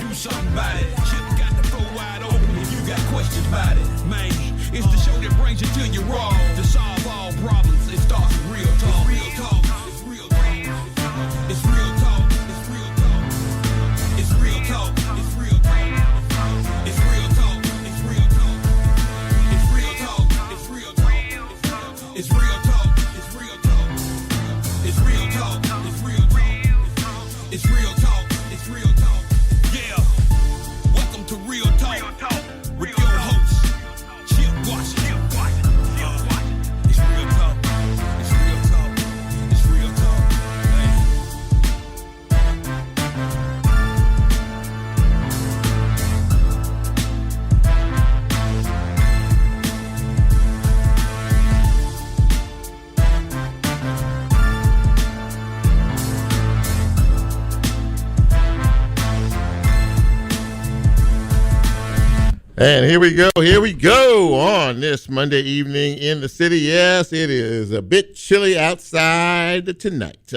do something about it. Chip got the floor wide open if you got questions about it. Man, it's the show that brings you to your raw. To solve all problems, it starts with real talk. Real talk. It's real talk. It's real talk. It's real talk. It's real talk. It's real talk. It's real talk. It's real talk. It's real talk. It's real talk. It's real talk. It's real talk. It's real talk. It's real talk. It's real talk. It's real talk. Yeah. Welcome to Real Talk with your host, Chip Washington. It's real talk. It's real talk. It's real talk. And here we go on this Monday evening in the city. Yes, it is a bit chilly outside tonight,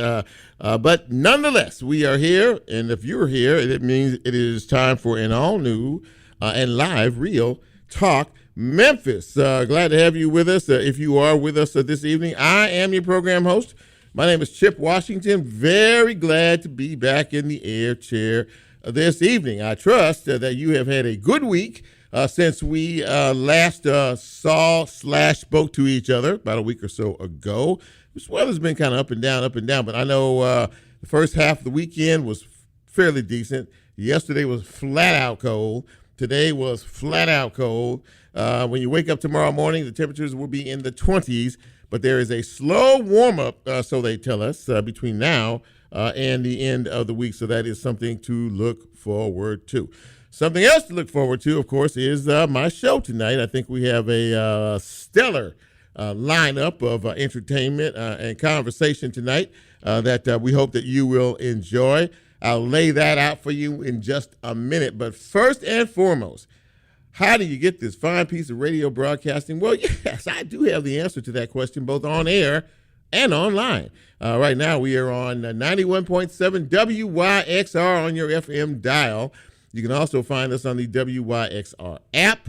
but nonetheless, we are here, and if you're here, it means it is time for an all-new and live Real Talk Memphis. Glad to have you with us. If you are with us this evening, I am your program host. My name is Chip Washington. Very glad to be back in the air chair this evening. I trust that you have had a good week since we last spoke to each other about a week or so ago. This weather's been kind of up and down, but I know the first half of the weekend was fairly decent. Yesterday was flat out cold. Today was flat out cold. When you wake up tomorrow morning, the temperatures will be in the 20s, but there is a slow warm-up, so they tell us, between now and the end of the week, so that is something to look forward to. Something else to look forward to, of course, is my show tonight. I think we have a stellar lineup of entertainment and conversation tonight that we hope that you will enjoy. I'll lay that out for you in just a minute. But first and foremost, how do you get this fine piece of radio broadcasting? Well, yes, I do have the answer to that question, both on air and online. Right now, we are on 91.7 WYXR on your FM dial. You can also find us on the WYXR app.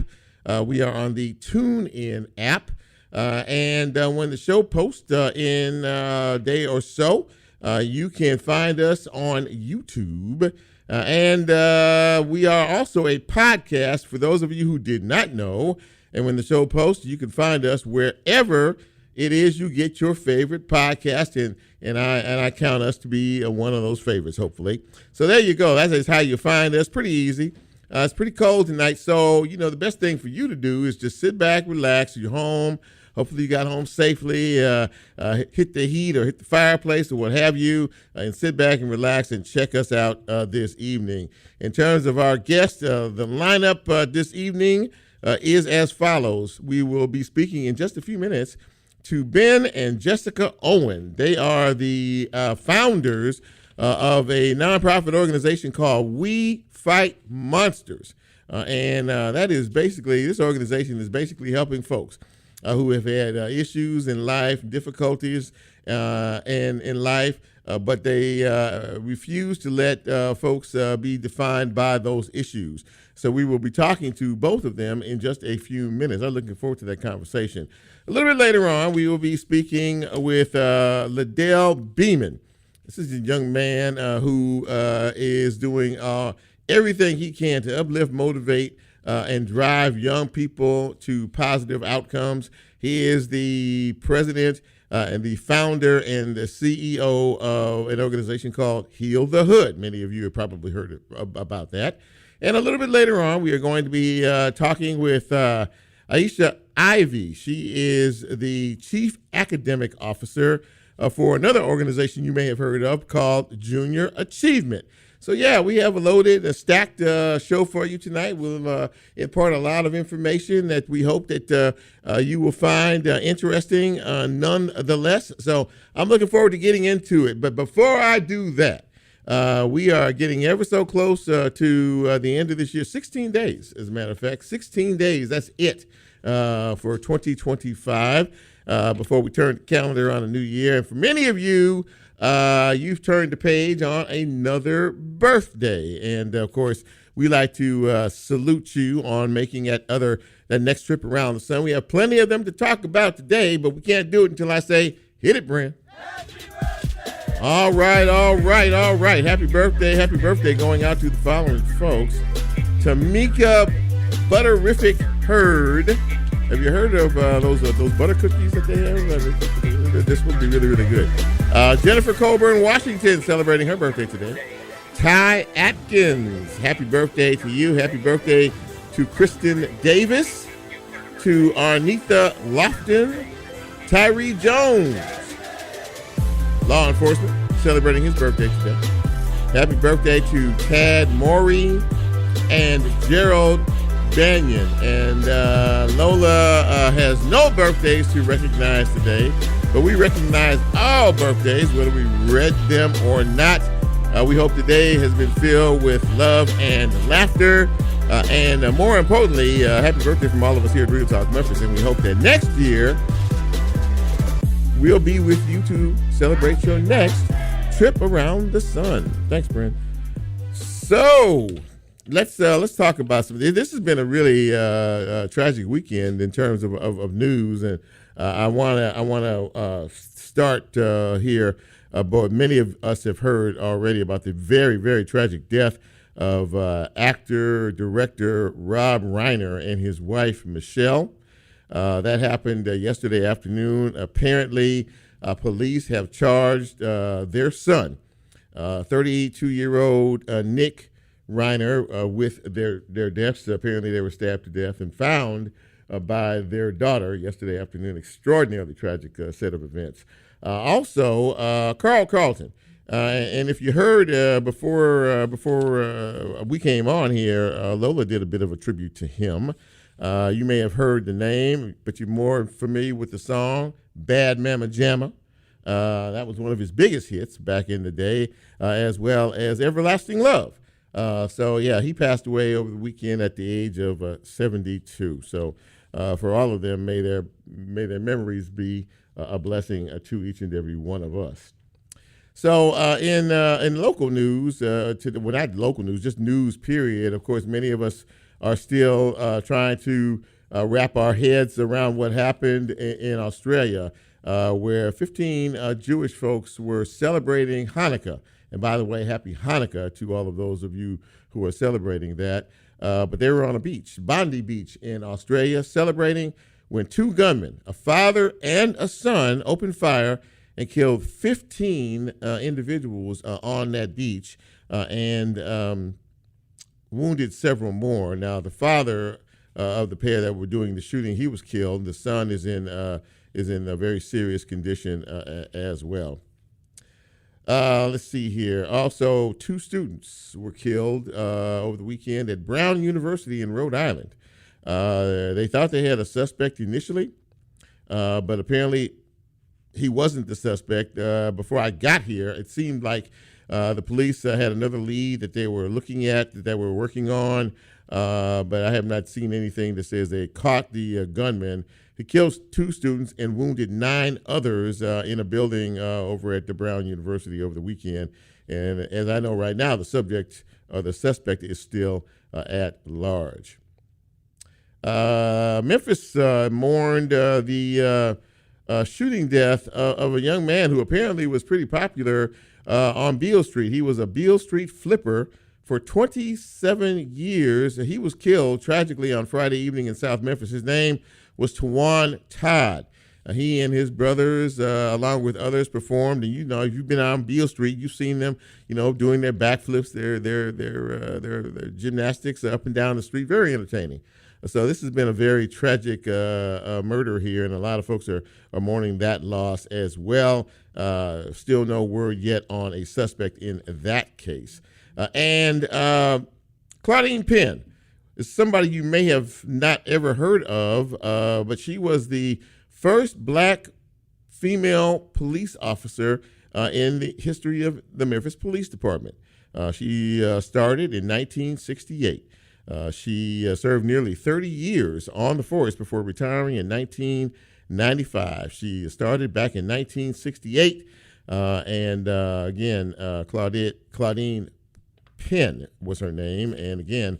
We are on the TuneIn app. And when the show posts in a day or so, you can find us on YouTube. And we are also a podcast for those of you who did not know. And when the show posts, you can find us wherever it is you get your favorite podcast, and I count us to be one of those favorites, hopefully. So there you go. That is how you find us. Pretty easy. It's pretty cold tonight, so the best thing for you to do is just sit back, relax. You're home. Hopefully you got home safely. Hit the heat or hit the fireplace or what have you, and sit back and relax and check us out this evening. In terms of our guests, the lineup this evening is as follows. We will be speaking in just a few minutes to Ben and Jessica Owen. They are the founders of a nonprofit organization called We Fight Monsters. And that is basically, this organization is basically helping folks who have had issues in life, difficulties in life, but they refuse to let folks be defined by those issues. So we will be talking to both of them in just a few minutes. I'm looking forward to that conversation. A little bit later on, we will be speaking with LaDell Beamon. This is a young man who is doing everything he can to uplift, motivate, and drive young people to positive outcomes. He is the president and the founder and the CEO of an organization called Heal the Hood. Many of you have probably heard about that. And a little bit later on, we are going to be talking with Kesha Ivy. She is the chief academic officer for another organization you may have heard of called Junior Achievement. So, yeah, we have a stacked show for you tonight. We'll impart a lot of information that we hope that you will find interesting nonetheless. So I'm looking forward to getting into it. But before I do that, we are getting ever so close to the end of this year. 16 days, as a matter of fact. 16 days, that's it for 2025 before we turn the calendar on a new year. And for many of you, you've turned the page on another birthday. And, of course, we like to salute you on making that next trip around the sun. We have plenty of them to talk about today, but we can't do it until I say, hit it, Brent. All right. Happy birthday going out to the following folks. Tamika Butterific Hurd. Have you heard of those butter cookies that they have? This will be really, really good. Jennifer Colburn Washington celebrating her birthday today. Ty Atkins, happy birthday to you. Happy birthday to Kristen Davis, to Arnitha Lofton, Tyree Jones, law enforcement, celebrating his birthday today. Happy birthday to Tad Morey and Gerald Banyan. And Lola has no birthdays to recognize today, but we recognize all birthdays, whether we read them or not. We hope today has been filled with love and laughter. And more importantly, happy birthday from all of us here at Real Talk Memphis. And we hope that next year we'll be with you to celebrate your next trip around the sun. Thanks, Brent. So let's talk about something. This has been a really tragic weekend in terms of news, and I wanna start here. But many of us have heard already about the very, very tragic death of actor, director Rob Reiner and his wife, Michelle. That happened yesterday afternoon. Apparently, police have charged their son, 32-year-old Nick Reiner, with their deaths. Apparently, they were stabbed to death and found by their daughter yesterday afternoon. Extraordinarily tragic set of events. Also, Carl Carlton. And if you heard before we came on here, Lola did a bit of a tribute to him. You may have heard the name, but you're more familiar with the song Bad Mama Jamma. That was one of his biggest hits back in the day, as well as Everlasting Love. So he passed away over the weekend at the age of 72. So for all of them, may their memories be a blessing to each and every one of us. So in local news, not local news, just news period, of course, many of us are still trying to wrap our heads around what happened in Australia, where 15 Jewish folks were celebrating Hanukkah. And by the way, happy Hanukkah to all of those of you who are celebrating that. But they were on a beach, Bondi Beach in Australia, celebrating when two gunmen, a father and a son, opened fire and killed 15 individuals on that beach and wounded several more. Now, the father of the pair that were doing the shooting, he was killed. The son is in a very serious condition as well. Let's see here. Also, 2 students were killed over the weekend at Brown University in Rhode Island. They thought they had a suspect initially, but apparently he wasn't the suspect. Before I got here, it seemed like the police had another lead that they were looking at, that they were working on, but I have not seen anything that says they caught the gunman. He killed 2 students and wounded 9 others in a building over at the Brown University over the weekend. And as I know right now, the suspect is still at large. Memphis mourned the shooting death of a young man who apparently was pretty popular on Beale Street. He was a Beale Street flipper for 27 years. He was killed tragically on Friday evening in South Memphis. His name was Tawan Todd. He and his brothers, along with others, performed. And if you've been on Beale Street, you've seen them, doing their backflips, their gymnastics up and down the street. Very entertaining. So this has been a very tragic murder here, and a lot of folks are mourning that loss as well. Still no word yet on a suspect in that case. And Claudine Penn is somebody you may have not ever heard of, but she was the first black female police officer in the history of the Memphis Police Department. She started in 1968. She served nearly 30 years on the force before retiring in 1995. She started back in 1968 Again, Claudine Penn was her name. And again,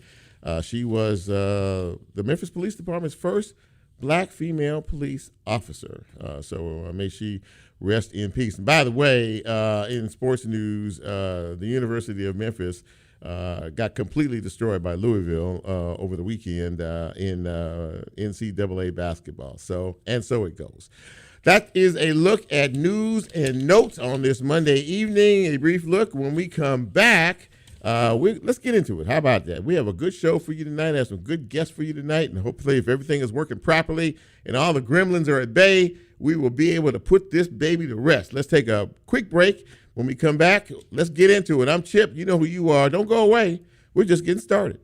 she was the Memphis Police Department's first black female police officer. So may she rest in peace. And by the way, in sports news, the University of Memphis got completely destroyed by Louisville over the weekend in NCAA basketball. So it goes. That is a look at news and notes on this Monday evening. A brief look. When we come back, let's get into it. How about that? We have a good show for you tonight. I have some good guests for you tonight, and hopefully if everything is working properly and all the gremlins are at bay, we will be able to put this baby to rest. Let's take a quick break. When we come back, let's get into it. I'm Chip. You know who you are. Don't go away. We're just getting started.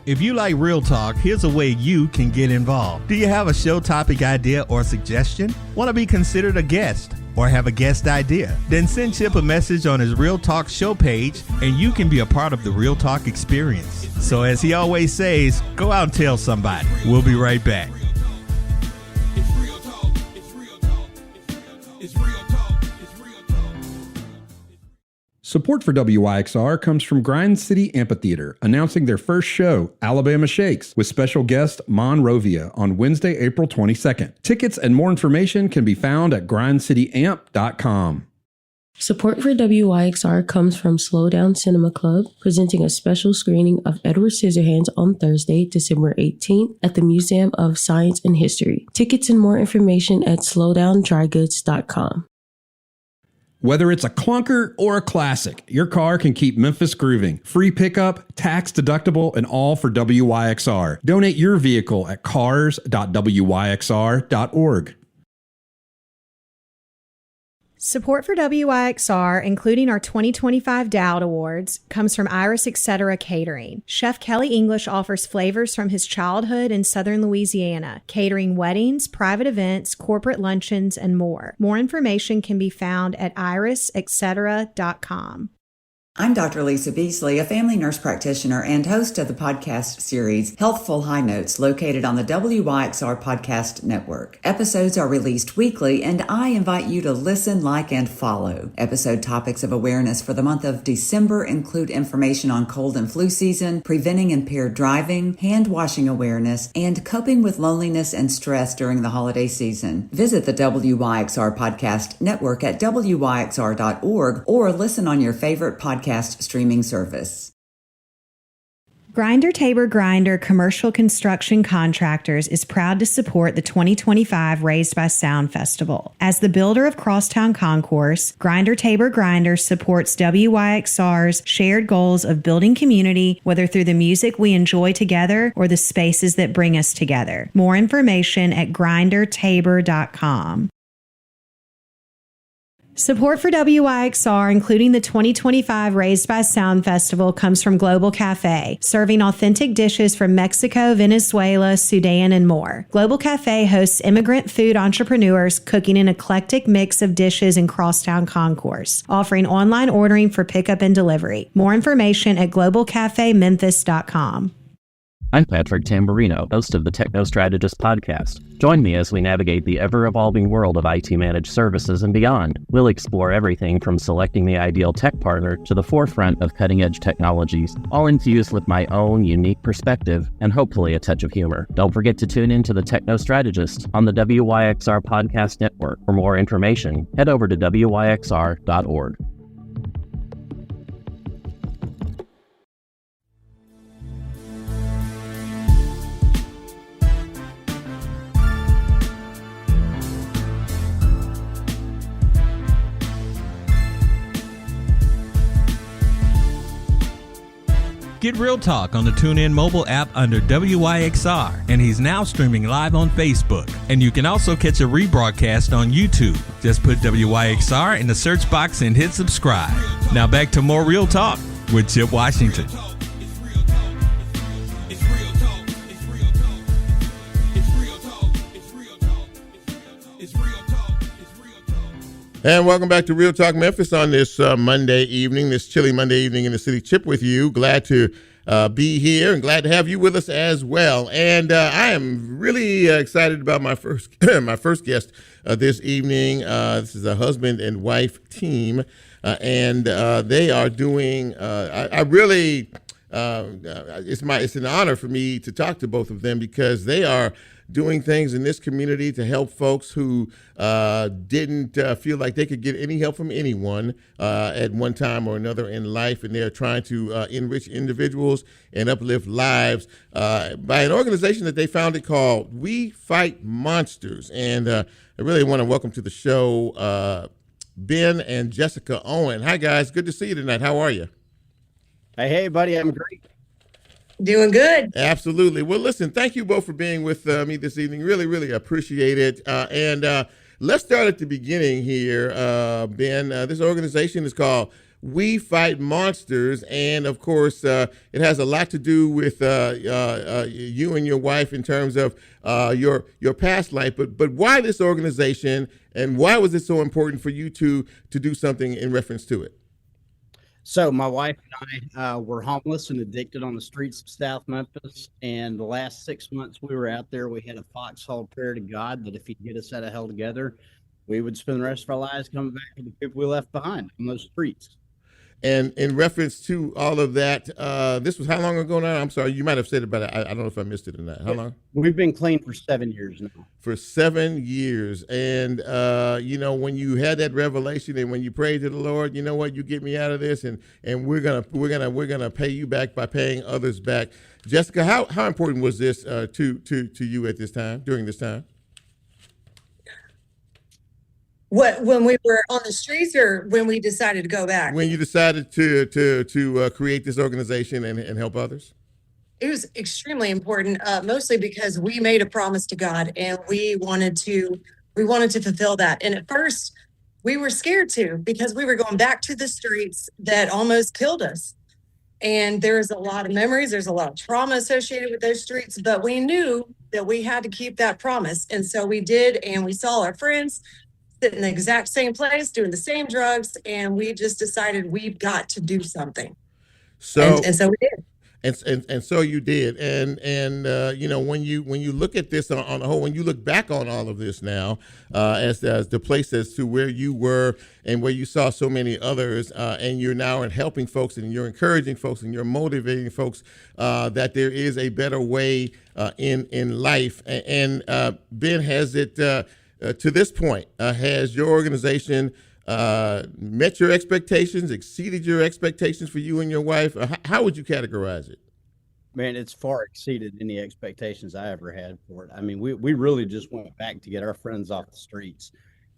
If you like Real Talk, here's a way you can get involved. Do you have a show topic idea or suggestion? Want to be considered a guest or have a guest idea? Then send Chip a message on his Real Talk show page and you can be a part of the Real Talk experience. So as he always says, go out and tell somebody. We'll be right back. Support for WYXR comes from Grind City Amphitheater, announcing their first show, Alabama Shakes, with special guest Monrovia on Wednesday, April 22nd. Tickets and more information can be found at grindcityamp.com. Support for WYXR comes from Slow Down Cinema Club, presenting a special screening of Edward Scissorhands on Thursday, December 18th at the Museum of Science and History. Tickets and more information at slowdowndrygoods.com. Whether it's a clunker or a classic, your car can keep Memphis grooving. Free pickup, tax deductible, and all for WYXR. Donate your vehicle at cars.wyxr.org. Support for WYXR, including our 2025 Dowd Awards, comes from Iris Etc. Catering. Chef Kelly English offers flavors from his childhood in southern Louisiana, catering weddings, private events, corporate luncheons, and more. More information can be found at irisetc.com. I'm Dr. Lisa Beasley, a family nurse practitioner and host of the podcast series Healthful High Notes, located on the WYXR Podcast Network. Episodes are released weekly, and I invite you to listen, like, and follow. Episode topics of awareness for the month of December include information on cold and flu season, preventing impaired driving, hand washing awareness, and coping with loneliness and stress during the holiday season. Visit the WYXR Podcast Network at wyxr.org or listen on your favorite podcast streaming service. Grinder Tabor Grinder Commercial Construction Contractors is proud to support the 2025 Raised by Sound Festival. As the builder of Crosstown Concourse, Grinder Tabor Grinder supports WYXR's shared goals of building community, whether through the music we enjoy together or the spaces that bring us together. More information at grindertabor.com. Support for WYXR, including the 2025 Raised by Sound Festival, comes from Global Cafe, serving authentic dishes from Mexico, Venezuela, Sudan, and more. Global Cafe hosts immigrant food entrepreneurs cooking an eclectic mix of dishes in Crosstown Concourse, offering online ordering for pickup and delivery. More information at globalcafememphis.com. I'm Patrick Tamburino, host of the Techno Strategist podcast. Join me as we navigate the ever-evolving world of IT managed services and beyond. We'll explore everything from selecting the ideal tech partner to the forefront of cutting-edge technologies, all infused with my own unique perspective and hopefully a touch of humor. Don't forget to tune in to the Techno Strategist on the WYXR Podcast Network. For more information, head over to wyxr.org. Get Real Talk on the TuneIn mobile app under WYXR, and he's now streaming live on Facebook. And you can also catch a rebroadcast on YouTube. Just put WYXR in the search box and hit subscribe. Now back to more Real Talk with Chip Washington. And welcome back to Real Talk Memphis on this Monday evening, this chilly Monday evening in the city. Chip with you. Glad to be here and glad to have you with us as well. And I am really excited about my first my first guest this evening. This is a husband and wife team, and they are doing. I really. It's an honor for me to talk to both of them because they are doing things in this community to help folks who didn't feel like they could get any help from anyone at one time or another in life, and they're trying to enrich individuals and uplift lives by an organization that they founded called We Fight Monsters. And I really want to welcome to the show Ben and Jessica Owen. Hi, guys. Good to see you tonight. How are you? Hey, buddy. I'm great. Doing good. Absolutely. Well, listen, thank you both for being with me this evening. Really, really appreciate it. And let's start at the beginning here, Ben. This organization is called We Fight Monsters. And, of course, it has a lot to do with you and your wife in terms of your past life. But why this organization, and why was it so important for you to do something in reference to it? So my wife and I were homeless and addicted on the streets of South Memphis. And the last 6 months we were out there, we had a foxhole prayer to God that if he'd get us out of hell together, we would spend the rest of our lives coming back to the people we left behind on those streets. And in reference to all of that, this was how long ago now? I'm sorry, you might have said it, but I don't know if I missed it or not. How long? We've been clean for 7 years now. For 7 years. And, when you had that revelation and when you prayed to the Lord, you know what, you get me out of this and we're gonna pay you back by paying others back. Jessica, how important was this to you at this time, during this time? When we were on the streets, or when we decided to go back? When you decided to create this organization and help others? It was extremely important, mostly because we made a promise to God and we wanted to fulfill that. And at first we were scared to, because we were going back to the streets that almost killed us. And there's a lot of memories, there's a lot of trauma associated with those streets, but we knew that we had to keep that promise. And so we did, and we saw our friends in the exact same place doing the same drugs, and we just decided we've got to do something. So so we did. And so you did. And when you look at this on the whole, when you look back on all of this now, as the place as to where you were and where you saw so many others, and you're now helping folks and you're encouraging folks and you're motivating folks that there is a better way in life. And Ben, has it to this point, has your organization met your expectations, exceeded your expectations for you and your wife? How would you categorize it? Man, it's far exceeded any expectations I ever had for it. I mean, we really just went back to get our friends off the streets,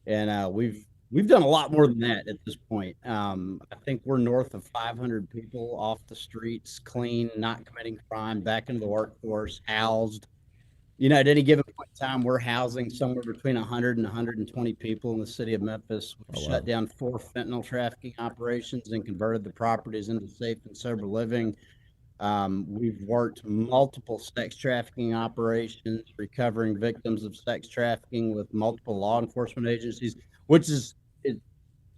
and we've done a lot more than that at this point. I think we're north of 500 people off the streets, clean, not committing crime, back into the workforce, housed. At any given point in time, we're housing somewhere between 100 and 120 people in the city of Memphis. We've shut down 4 fentanyl trafficking operations and converted the properties into safe and sober living. We've worked multiple sex trafficking operations, recovering victims of sex trafficking with multiple law enforcement agencies, which is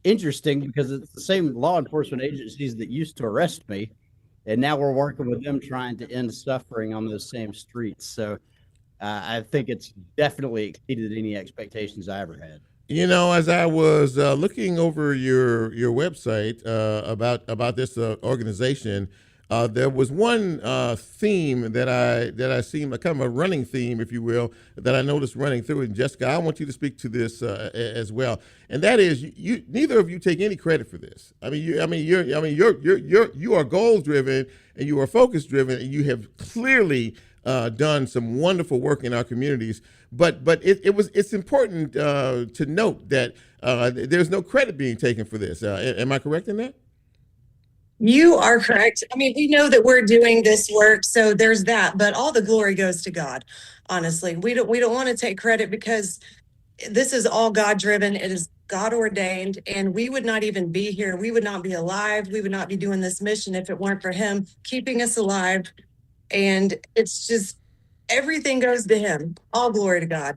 interesting because it's the same law enforcement agencies that used to arrest me. And now we're working with them trying to end suffering on those same streets. So I think it's definitely exceeded any expectations I ever had. As I was looking over your website about this organization, there was one theme that I seen, a kind of a running theme, if you will, that I noticed running through. And Jessica, I want you to speak to this as well. And that is, you neither of you take any credit for this. You are goal driven and you are focus driven, and you have clearly done some wonderful work in our communities, but it's important to note that there's no credit being taken for this. Am I correct in that? You are correct. We know that we're doing this work, so there's that, but all the glory goes to God. Honestly, we don't want to take credit because this is all God driven. It is God ordained, and we would not even be here. We would not be alive. We would not be doing this mission if it weren't for Him keeping us alive. And it's just, everything goes to Him. All glory to God.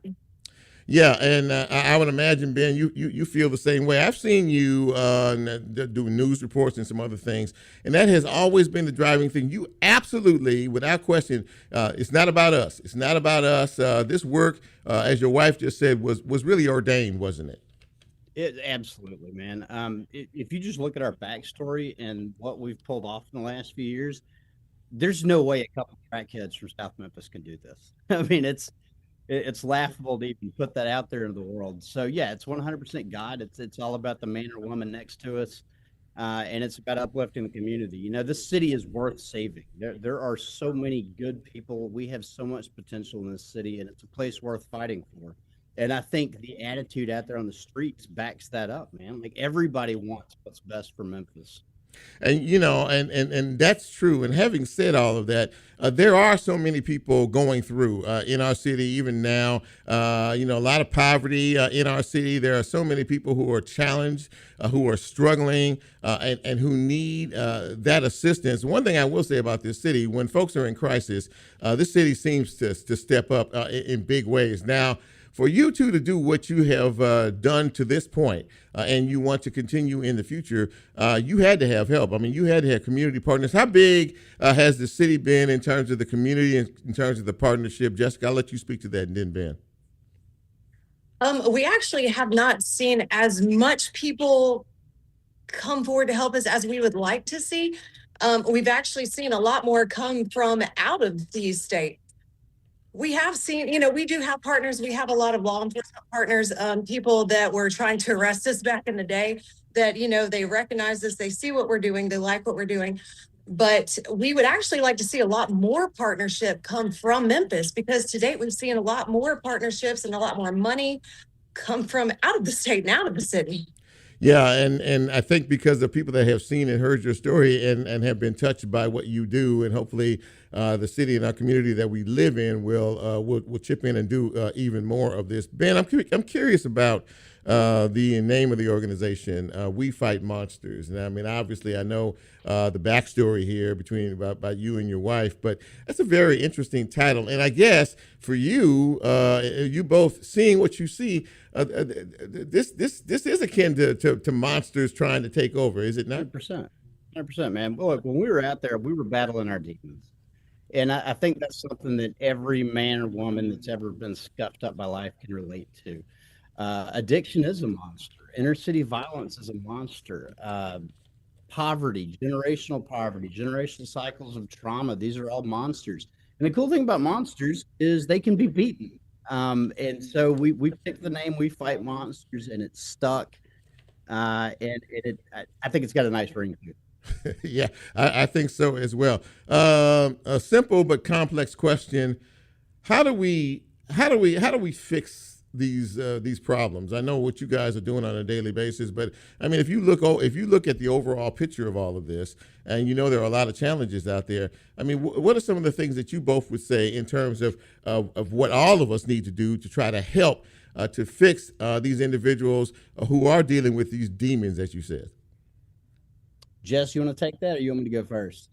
Yeah, and I would imagine, Ben, you feel the same way. I've seen you do news reports and some other things, and that has always been the driving thing. You absolutely, without question, it's not about us. It's not about us. This work, as your wife just said, was really ordained, wasn't it? It absolutely, man. If you just look at our backstory and what we've pulled off in the last few years, there's no way a couple of crackheads from South Memphis can do this. I mean, it's laughable to even put that out there in the world. So yeah, it's 100% God. It's all about the man or woman next to us, and it's about uplifting the community. You know, this city is worth saving. There are so many good people. We have so much potential in this city, and it's a place worth fighting for. And I think the attitude out there on the streets backs that up, man. Like everybody wants what's best for Memphis. And and that's true. And having said all of that, there are so many people going through in our city even now. A lot of poverty in our city. There are so many people who are challenged, who are struggling, and who need that assistance. One thing I will say about this city: when folks are in crisis, this city seems to step up in big ways. Now, for you two to do what you have done to this point, and you want to continue in the future, you had to have help. I mean, you had to have community partners. How big has the city been in terms of the community and in terms of the partnership? Jessica, I'll let you speak to that, and then Ben. We actually have not seen as much people come forward to help us as we would like to see. We've actually seen a lot more come from out of the state. We have seen, we do have partners. We have a lot of law enforcement partners, people that were trying to arrest us back in the day that, they recognize us, they see what we're doing, they like what we're doing. But we would actually like to see a lot more partnership come from Memphis, because to date we've seen a lot more partnerships and a lot more money come from out of the state and out of the city. Yeah, and I think because of people that have seen and heard your story and have been touched by what you do, and hopefully the city and our community that we live in will chip in and do even more of this. Ben, I'm curious about the name of the organization, We Fight Monsters. And I mean, obviously, I know the backstory here about you and your wife, but that's a very interesting title. And I guess for you, you both seeing what you see, this is akin to monsters trying to take over, is it not? 100%, man. Well, look, when we were out there, we were battling our demons. And I think that's something that every man or woman that's ever been scuffed up by life can relate to. Addiction is a monster. Inner city violence is a monster. Poverty, generational cycles of trauma. These are all monsters. And the cool thing about monsters is they can be beaten. And so we picked the name We Fight Monsters, and it's stuck. And I think it's got a nice ring to it. Yeah, I think so as well. A simple but complex question: How do we fix these problems? I know what you guys are doing on a daily basis, but I mean, if you look at the overall picture of all of this, and there are a lot of challenges out there. I mean, what are some of the things that you both would say in terms of what all of us need to do to try to help to fix these individuals who are dealing with these demons, as you said? Jess, you want to take that, or you want me to go first?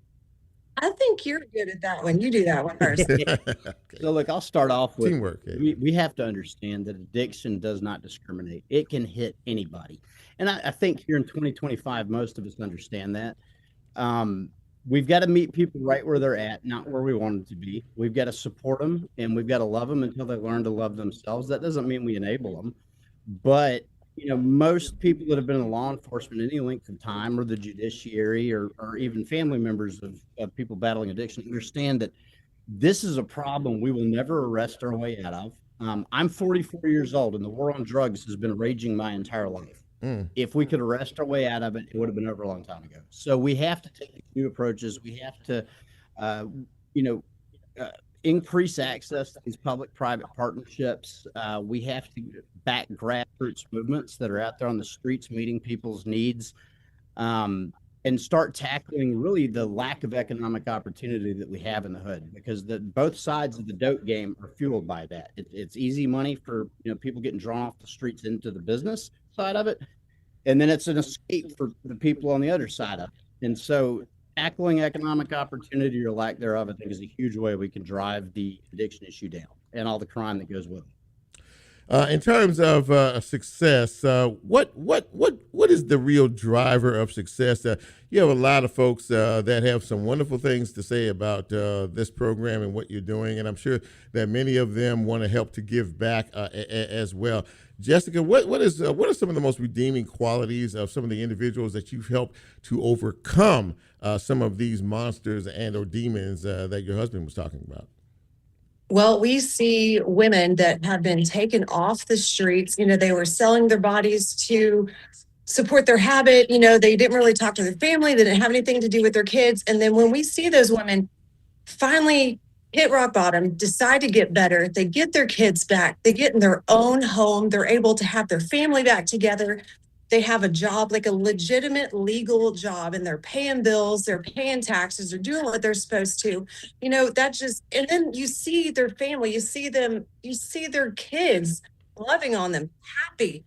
I think you're good at that one. You do that one first. Okay. So look, I'll start off with Teamwork. We have to understand that addiction does not discriminate. It can hit anybody. And I think here in 2025, most of us understand that. We've got to meet people right where they're at, not where we want them to be. We've got to support them, and we've got to love them until they learn to love themselves. That doesn't mean we enable them, but most people that have been in law enforcement any length of time, or the judiciary, or even family members of people battling addiction, understand that this is a problem we will never arrest our way out of. I'm 44 years old, and the war on drugs has been raging my entire life. If we could arrest our way out of it, it would have been over a long time ago. So we have to take new approaches. We have to, increase access to these public-private partnerships. We have to back grassroots movements that are out there on the streets meeting people's needs, and start tackling really the lack of economic opportunity that we have in the hood, because both sides of the dope game are fueled by that. It's easy money for people getting drawn off the streets into the business side of it, and then it's an escape for the people on the other side of it. And so tackling economic opportunity, or lack thereof, I think is a huge way we can drive the addiction issue down and all the crime that goes with it. In terms of success, what is the real driver of success? You have a lot of folks that have some wonderful things to say about this program and what you're doing, and I'm sure that many of them want to help to give back as well. Jessica, what are some of the most redeeming qualities of some of the individuals that you've helped to overcome some of these monsters and or demons that your husband was talking about? Well, we see women that have been taken off the streets. They were selling their bodies to support their habit. They didn't really talk to their family. They didn't have anything to do with their kids. And then when we see those women finally hit rock bottom, decide to get better, they get their kids back, they get in their own home, they're able to have their family back together. They have a job, like a legitimate legal job, and they're paying bills, they're paying taxes, they're doing what they're supposed to. And then you see their family, you see their kids loving on them, happy.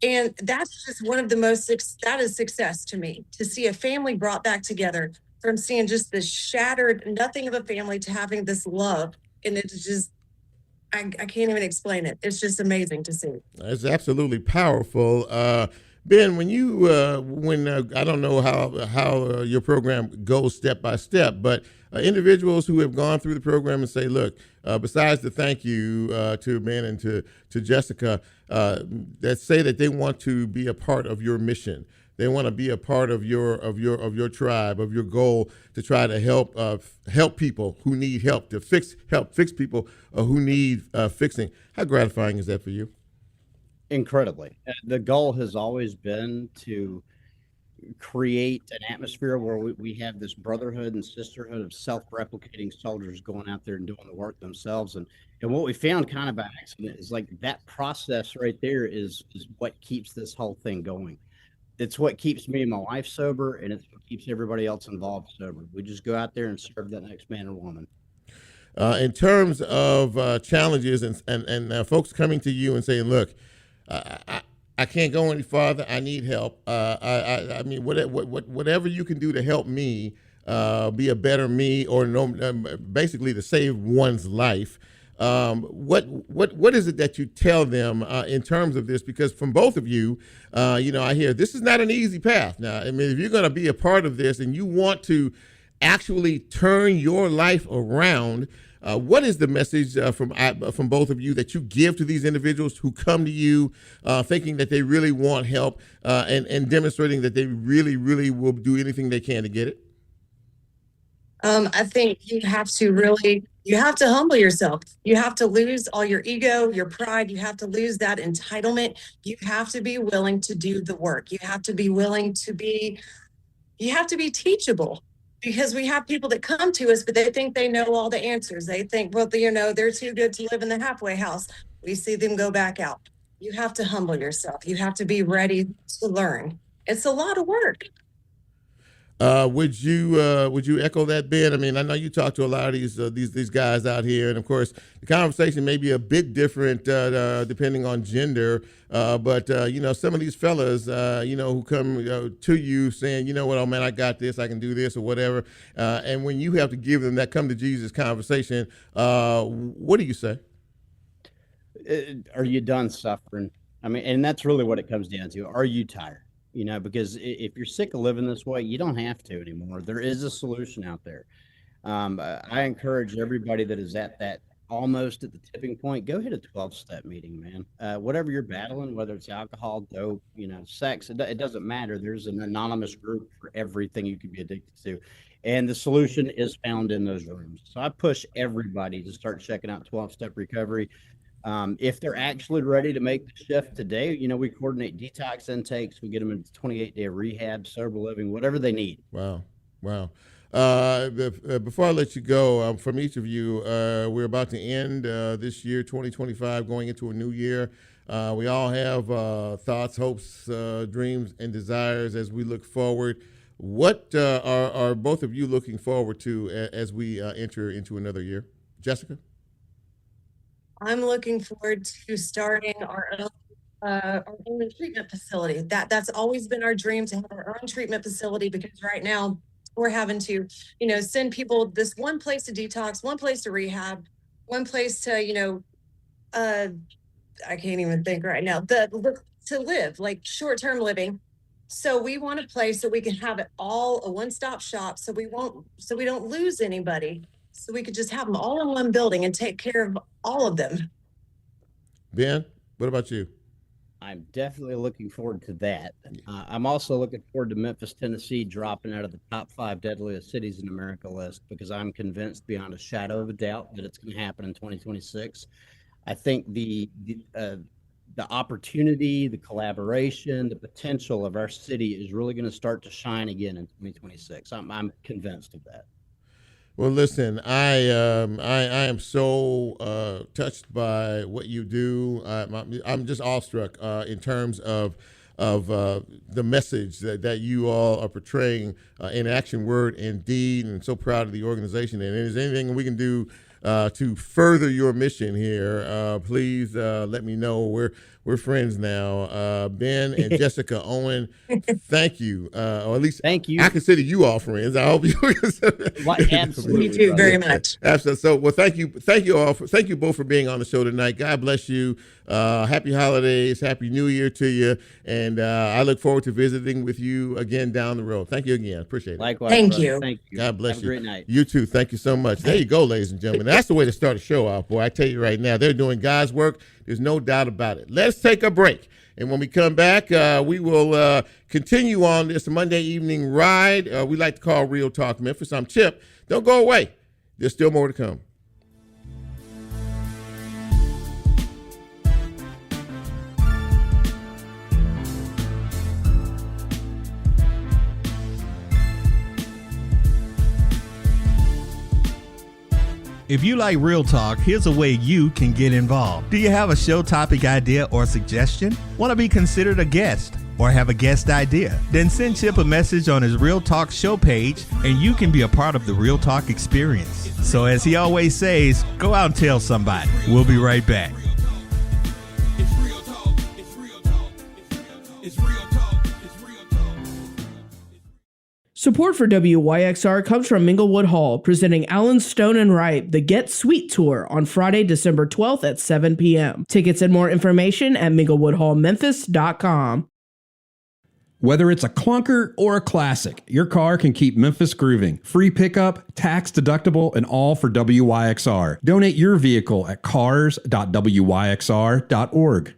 And that's just that is success to me, to see a family brought back together from seeing just this shattered, nothing of a family to having this love. And it's just, I can't even explain it. It's just amazing to see. It's absolutely powerful. Ben, when I don't know how your program goes step by step, but individuals who have gone through the program and say, look, besides the thank you to Ben and to Jessica, that say that they want to be a part of your mission. They want to be a part of your tribe, of your goal to try to help people who need help, to help fix people who need fixing. How gratifying is that for you? Incredibly. The goal has always been to create an atmosphere where we have this brotherhood and sisterhood of self-replicating soldiers going out there and doing the work themselves. And what we found kind of by accident is like that process right there is what keeps this whole thing going. It's what keeps me and my wife sober, and it's what keeps everybody else involved sober. We just go out there and serve that next man or woman. In terms of challenges and folks coming to you and saying, look, I can't go any farther. I need help. I mean, whatever you can do to help me be a better me, or basically to save one's life. What is it that you tell them in terms of this? Because from both of you, I hear this is not an easy path. Now, I mean, if you're going to be a part of this and you want to actually turn your life around, what is the message from both of you that you give to these individuals who come to you thinking that they really want help and demonstrating that they really, really will do anything they can to get it? I think you have to humble yourself. You have to lose all your ego, your pride. You have to lose that entitlement. You have to be willing to do the work. You have to be willing to be teachable. Because we have people that come to us, but they think they know all the answers. They think, well, they're too good to live in the halfway house. We see them go back out. You have to humble yourself. You have to be ready to learn. It's a lot of work. Would you echo that, Ben? I mean, I know you talk to a lot of these guys out here, and of course, the conversation may be a bit different depending on gender. But some of these fellas, who come to you saying, you know what, oh man, I got this, I can do this, or whatever. And when you have to give them that come to Jesus conversation, what do you say? Are you done suffering? I mean, and that's really what it comes down to. Are you tired? Because if you're sick of living this way, you don't have to anymore. There is a solution out there. I encourage everybody that is at that almost at the tipping point, go hit a 12-step meeting, man. Whatever you're battling, whether it's alcohol, dope, sex, it doesn't matter. There's an anonymous group for everything you could be addicted to. And the solution is found in those rooms. So I push everybody to start checking out 12-step recovery. If they're actually ready to make the shift today, we coordinate detox intakes. We get them into 28-day rehab, sober living, whatever they need. Wow. Before I let you go, from each of you, we're about to end this year, 2025, going into a new year. We all have thoughts, hopes, dreams, and desires as we look forward. What are both of you looking forward to as we enter into another year? Jessica? I'm looking forward to starting our own treatment facility. That's always been our dream, to have our own treatment facility, because right now we're having to, send people this one place to detox, one place to rehab, one place to, I can't even think right now. To live, like short-term living. So we want a place so we can have it all a one-stop shop. So we don't lose anybody. So we could just have them all in one building and take care of all of them. Ben, what about you? I'm definitely looking forward to that. I'm also looking forward to Memphis, Tennessee dropping out of the top 5 deadliest cities in America list, because I'm convinced beyond a shadow of a doubt that it's going to happen in 2026. I think the opportunity, the collaboration, the potential of our city is really going to start to shine again in 2026. I'm convinced of that. Well, listen, I am so touched by what you do. I'm just awestruck in terms of the message that you all are portraying in action, word, and deed, and so proud of the organization. And if there's anything we can do to further your mission here, please let me know. We're friends now. Ben and Jessica Owen, thank you. Or at least thank you. I consider you all friends. I hope you absolutely. You too, very much. Absolutely. So, well, thank you all. Thank you both for being on the show tonight. God bless you. Happy holidays. Happy New Year to you. And I look forward to visiting with you again down the road. Thank you again. Appreciate it. Likewise. Thank brother. you. Thank you. God bless Have you. A great night. You too. Thank you so much. There you go, ladies and gentlemen. That's the way to start a show off, boy. I tell you right now, they're doing God's work. There's no doubt about it. Let's take a break. And when we come back, we will continue on this Monday evening ride we like to call Real Talk Memphis. I'm Chip. Don't go away. There's still more to come. If you like Real Talk, here's a way you can get involved. Do you have a show topic idea or suggestion? Want to be considered a guest or have a guest idea? Then send Chip a message on his Real Talk show page and you can be a part of the Real Talk experience. So as he always says, go out and tell somebody. We'll be right back. Support for WYXR comes from Minglewood Hall, presenting Alan Stone and Wright, the Get Sweet Tour on Friday, December 12th at 7 p.m. Tickets and more information at minglewoodhallmemphis.com. Whether it's a clunker or a classic, your car can keep Memphis grooving. Free pickup, tax deductible, and all for WYXR. Donate your vehicle at cars.wyxr.org.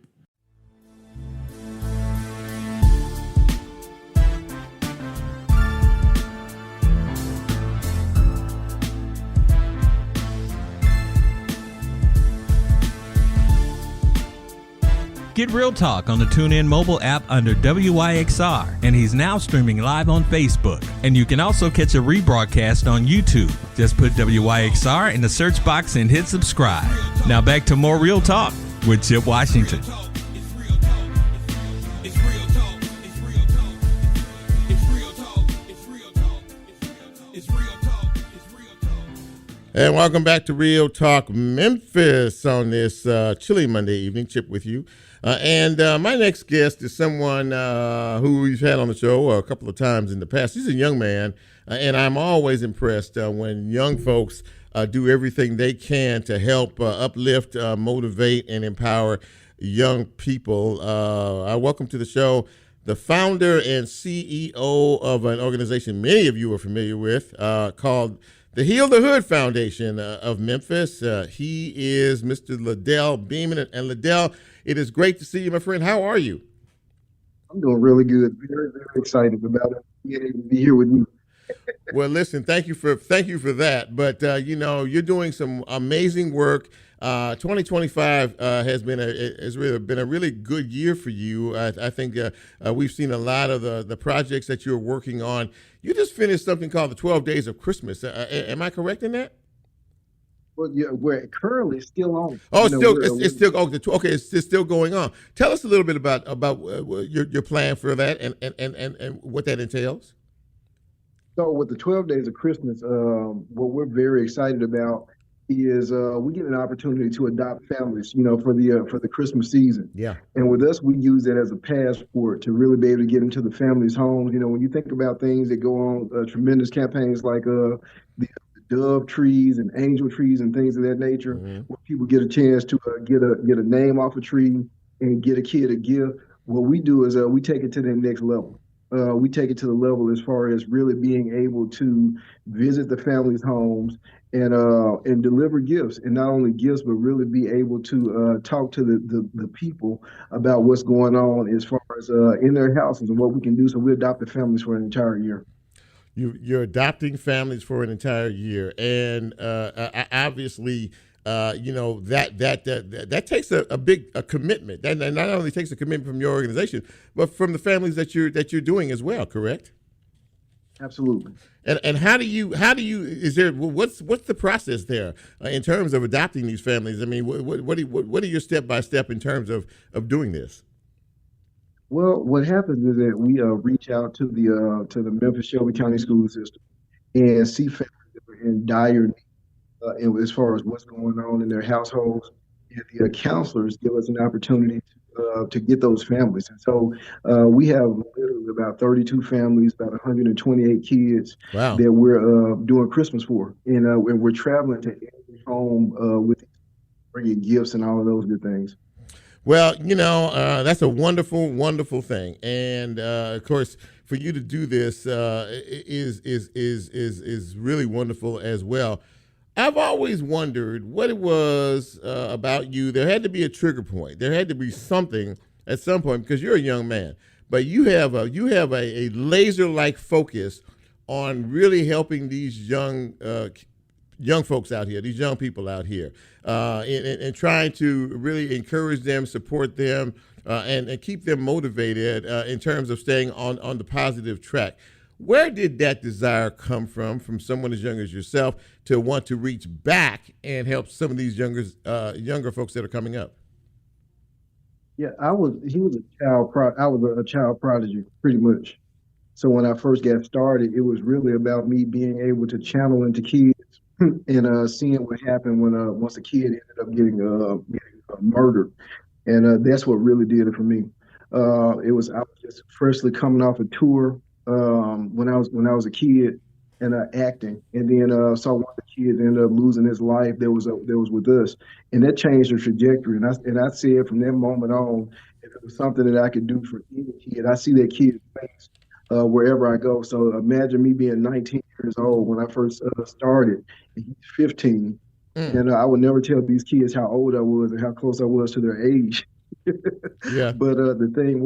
Get Real Talk on the TuneIn mobile app under WYXR, and he's now streaming live on Facebook. And you can also catch a rebroadcast on YouTube. Just put WYXR in the search box and hit subscribe. Now back to more Real Talk with Chip Washington. And welcome back to Real Talk Memphis on this chilly Monday evening. Chip with you. And my next guest is someone who we've had on the show a couple of times in the past. He's a young man, and I'm always impressed when young folks do everything they can to help uplift, motivate, and empower young people. I welcome to the show the founder and CEO of an organization many of you are familiar with called the Heal the Hood Foundation of Memphis. He is Mr. LaDell Beamon. And LaDell, it is great to see you, my friend. How are you? I'm doing really good. Very, very excited about it. Being able to be here with you. Well, listen, thank you for that. But you're doing some amazing work. 2025 has been a really good year for you. I think we've seen a lot of the projects that you're working on. You just finished something called the 12 Days of Christmas. Am I correct in that? Well, yeah, we're currently still on. Oh, it's still going on. Tell us a little bit about your plan for that and what that entails. So with the 12 Days of Christmas, what we're very excited about is we get an opportunity to adopt families, for the Christmas season. Yeah. And with us, we use that as a passport to really be able to get into the families' homes. When you think about things that go on, tremendous campaigns like the dove trees and angel trees and things of that nature, where people get a chance to get a name off a tree and get a kid a gift. What we do is we take it to the next level. We take it to the level as far as really being able to visit the families' homes and deliver gifts, and not only gifts, but really be able to talk to the people about what's going on as far as in their houses and what we can do. So we adopt the families for an entire year. You're adopting families for an entire year, and obviously, that takes a big commitment. That not only takes a commitment from your organization, but from the families that you're doing as well. Correct? Absolutely. And how do you is there what's the process there in terms of adopting these families? I mean, what are your step by step in terms of doing this? Well, what happens is that we reach out to the Memphis Shelby County school system and see families that are in dire need and as far as what's going on in their households. And the counselors give us an opportunity to get those families. And so we have literally about 32 families, about 128 kids that we're doing Christmas for. And we're traveling to every home with bringing gifts and all of those good things. Well, that's a wonderful, wonderful thing, and of course, for you to do this is really wonderful as well. I've always wondered what it was about you. There had to be a trigger point. There had to be something at some point, because you're a young man, but you have a laser-like focus on really helping these young folks out here, these young people out here, and trying to really encourage them, support them, and keep them motivated in terms of staying on the positive track. Where did that desire come from someone as young as yourself to want to reach back and help some of these younger folks that are coming up? Yeah, I was a child prodigy, pretty much. So when I first got started, it was really about me being able to channel into kids and seeing what happened when once a kid ended up getting murdered, and that's what really did it for me. I was just freshly coming off a tour when I was a kid and acting, and then saw one of the kids end up losing his life. That was with us, and that changed the trajectory. And I said from that moment on, if it was something that I could do for any kid, I see that kid's face wherever I go. So imagine me being 19 years old when I first started, and he's 15. And I would never tell these kids how old I was and how close I was to their age. Yeah. But the thing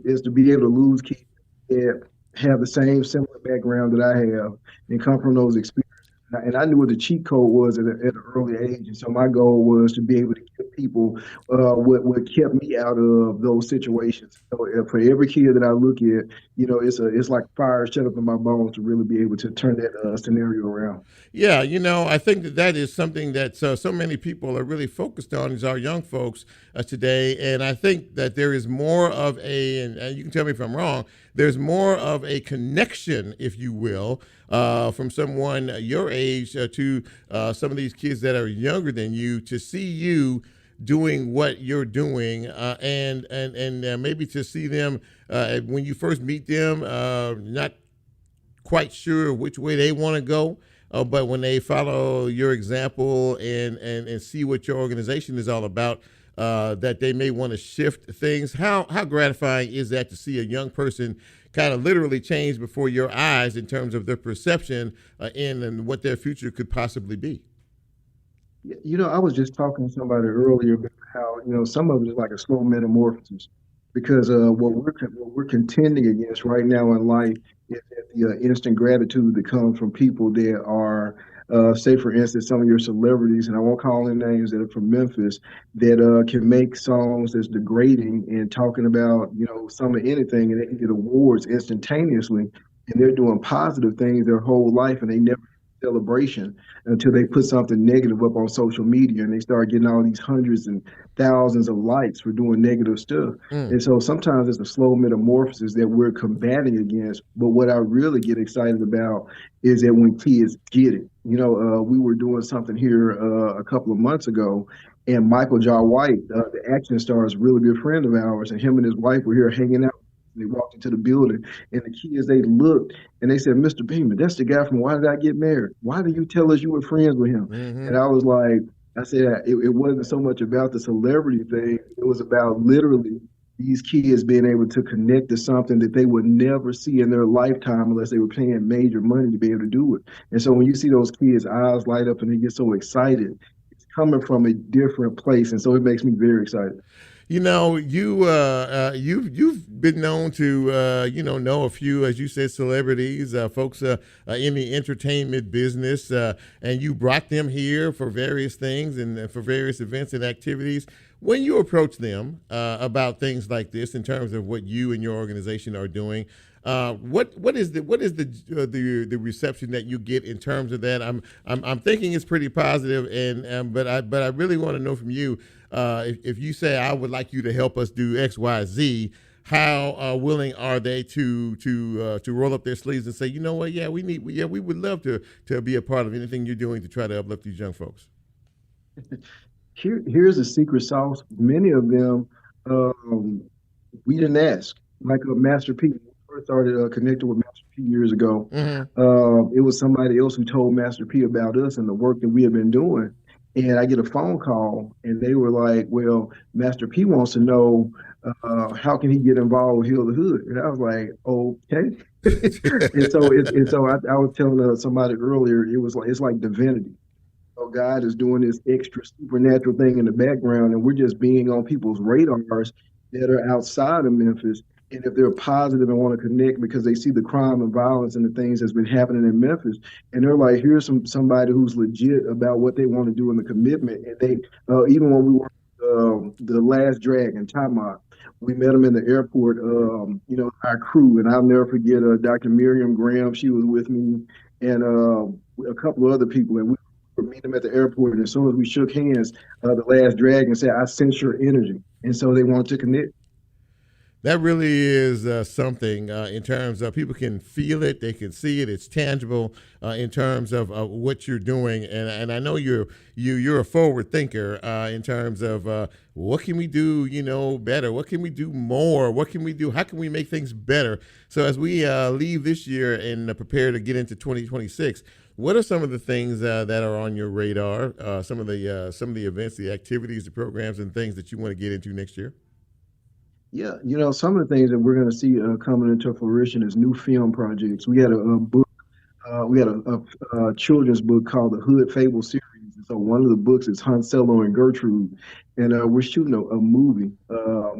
is to be able to lose kids that have the same similar background that I have and come from those experiences. And I knew what the cheat code was at an early age. And so my goal was to be able to give people what kept me out of those situations. So for every kid that I look at, it's like fire shut up in my bones to really be able to turn that scenario around. Yeah, I think that is something that so many people are really focused on is our young folks today. And I think that there is more of and you can tell me if I'm wrong, there's more of a connection, if you will, from someone your age to some of these kids that are younger than you, to see you doing what you're doing, and maybe to see them when you first meet them, not quite sure which way they want to go, but when they follow your example and see what your organization is all about, that they may want to shift things. How gratifying is that to see a young person kind of literally change before your eyes in terms of their perception and what their future could possibly be? I was just talking to somebody earlier about how, some of it is like a slow metamorphosis, because what we're contending against right now in life is the instant gratitude that comes from people that are, say, for instance, some of your celebrities, and I won't call them names, that are from Memphis, that can make songs that's degrading and talking about, some of anything, and they can get awards instantaneously, and they're doing positive things their whole life, and they never celebration until they put something negative up on social media, and they start getting all these hundreds and thousands of likes for doing negative stuff. And so sometimes it's a slow metamorphosis that we're combating against. But what I really get excited about is that when kids get it, we were doing something here a couple of months ago, and Michael Jai White, the action star, is a really good friend of ours, and him and his wife were here hanging out They walked into the building, and the kids, they looked and they said, "Mr. Beamon, that's the guy from Why Did I Get Married? Why did you tell us you were friends with him?" And I was like, I said, it wasn't so much about the celebrity thing. It was about literally these kids being able to connect to something that they would never see in their lifetime unless they were paying major money to be able to do it. And so when you see those kids' eyes light up and they get so excited, it's coming from a different place. And so it makes me very excited. You know, you've been known to know a few, as you said, celebrities, folks in the entertainment business, and you brought them here for various things and for various events and activities. When you approach them about things like this, in terms of what you and your organization are doing, what is the reception that you get in terms of that? I'm thinking it's pretty positive, and but I really want to know from you. If you say, I would like you to help us do X, Y, Z, how willing are they to roll up their sleeves and say, you know what, we would love to be a part of anything you're doing to try to uplift these young folks? Here's the secret sauce. Many of them, we didn't ask. Like Master P, when we first started connecting with Master P years ago, it was somebody else who told Master P about us and the work that we have been doing. And I get a phone call, and they were like, well, Master P wants to know how can he get involved with Heal the Hood? And I was like, okay. I was telling somebody earlier, it's like divinity. So God is doing this extra supernatural thing in the background, and we're just being on people's radars that are outside of Memphis. And if they're positive and want to connect because they see the crime and violence and the things that's been happening in Memphis, and they're like, here's somebody who's legit about what they want to do in the commitment. And they, even when we were the Last Dragon, Tamar, we met him in the airport, our crew, and I'll never forget Dr. Miriam Graham. She was with me, and a couple of other people, and we were meeting them at the airport. And as soon as we shook hands, the Last Dragon said, I sense your energy. And so they wanted to connect. That really is something in terms of people can feel it, they can see it, it's tangible in terms of what you're doing. And I know you're a forward thinker in terms of what can we do, better? What can we do more? What can we do? How can we make things better? So as we leave this year and prepare to get into 2026, what are some of the things that are on your radar? Some of the events, the activities, the programs, and things that you want to get into next year? Yeah, some of the things that we're going to see coming into fruition is new film projects. We had a book, we had a children's book called the Hood Fable series. And so one of the books is Hansello and Gertrude, and we're shooting a movie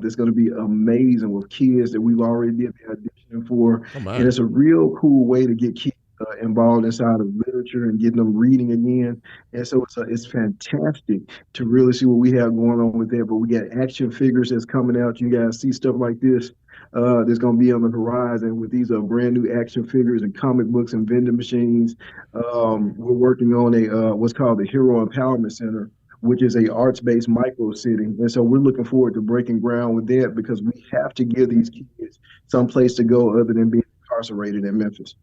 that's going to be amazing with kids that we've already did the audition for, and it's a real cool way to get kids involved inside of literature and getting them reading again. And so it's fantastic to really see what we have going on with that. But we got action figures that's coming out. You guys see stuff like this that's going to be on the horizon with these brand new action figures and comic books and vending machines. We're working on what's called the Hero Empowerment Center, which is a arts-based micro city. And so we're looking forward to breaking ground with that because we have to give these kids some place to go other than being incarcerated in Memphis.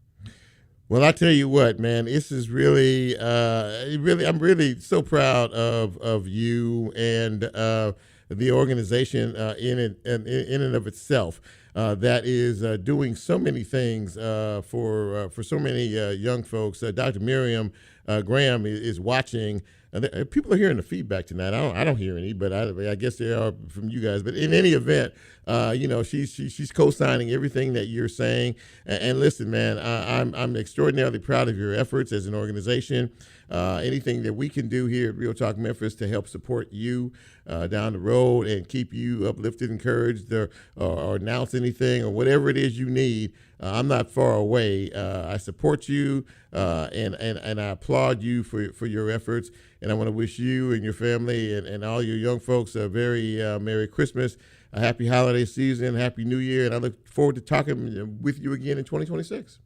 Well, I tell you what, man, this is really, I'm really so proud of you and the organization in and of itself that is doing so many things for so many young folks. Dr. Miriam Graham is watching. People are hearing the feedback tonight. I don't hear any, but I guess they are from you guys. But in any event, she's co-signing everything that you're saying. And listen, man, I'm extraordinarily proud of your efforts as an organization. Anything that we can do here at Real Talk Memphis to help support you down the road and keep you uplifted, encouraged, or announce anything or whatever it is you need. I'm not far away. I support you and I applaud you for your efforts. And I want to wish you and your family and all your young folks a very Merry Christmas, a happy holiday season, Happy New Year. And I look forward to talking with you again in 2026.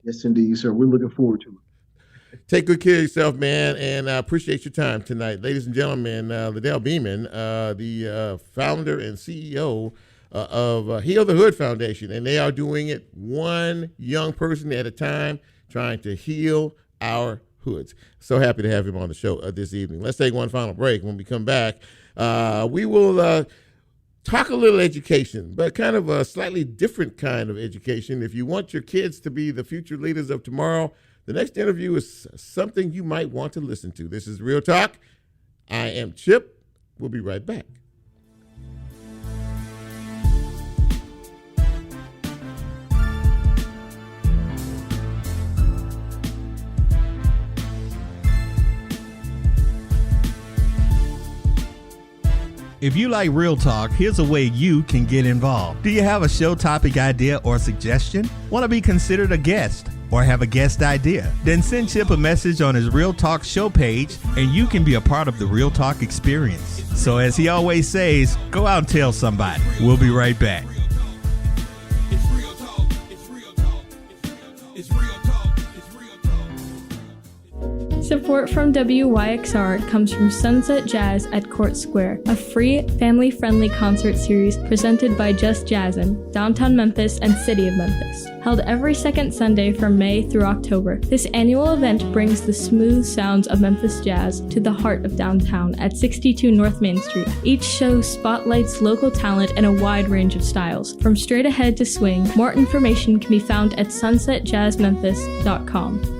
Yes, indeed, sir. We're looking forward to it. Take good care of yourself, man, and I appreciate your time tonight. Ladies and gentlemen, LaDell Beamon, the founder and CEO of Heal the Hood Foundation, and they are doing it one young person at a time, trying to heal our hoods. So happy to have him on the show this evening. Let's take one final break. When we come back, we will talk a little education, but kind of a slightly different kind of education. If you want your kids to be the future leaders of tomorrow, the next interview is something you might want to listen to. This is Real Talk. I am Chip. We'll be right back. If you like Real Talk, here's a way you can get involved. Do you have a show topic idea or suggestion? Want to be considered a guest or have a guest idea? Then send Chip a message on his Real Talk show page and you can be a part of the Real Talk experience. So as he always says, go out and tell somebody. We'll be right back. Support from WYXR comes from Sunset Jazz at Court Square, a free, family-friendly concert series presented by Just Jazzin', downtown Memphis and City of Memphis. Held every second Sunday from May through October, this annual event brings the smooth sounds of Memphis jazz to the heart of downtown at 62 North Main Street. Each show spotlights local talent in a wide range of styles, from straight ahead to swing. More information can be found at sunsetjazzmemphis.com.